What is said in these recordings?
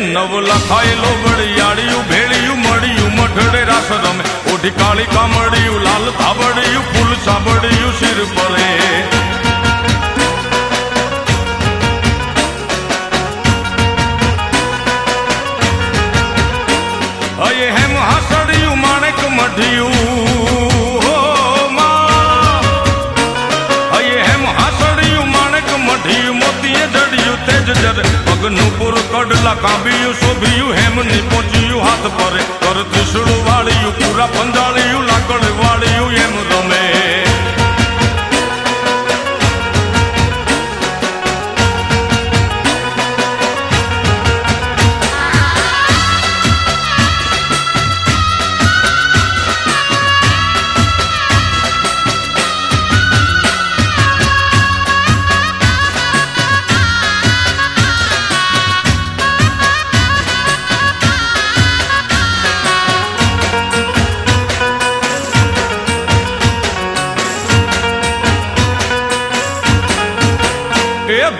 નવ લખાયેલો વડિયાળિયું ભેળિયું મળ્યું મઢડે રાસ રમે ઓઢી કાળી કામડિયું લાલ ધાબડિયું ફૂલ સાબડિયું શિર પરે અયે હેમ હાસડિયું માણેક મઢિયું પગનું પૂર કડલા કાંબિયું શોભિયું હેમની પહોંચ્યું હાથ પરે કર ત્રિશુળ વાળિયું પૂરા પંજાળિયું લાકડ વાળિયું એમ રમે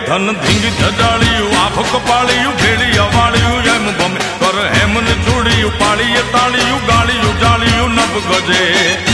ધન ધીંગ જજાળિયું આભ કપાળિયું ભેળી અવાળિયું એમ ગમે કર હેમન ચૂડિયું પાળીએ તાળિયું ગાળિયું જાળિયું નભ ગજે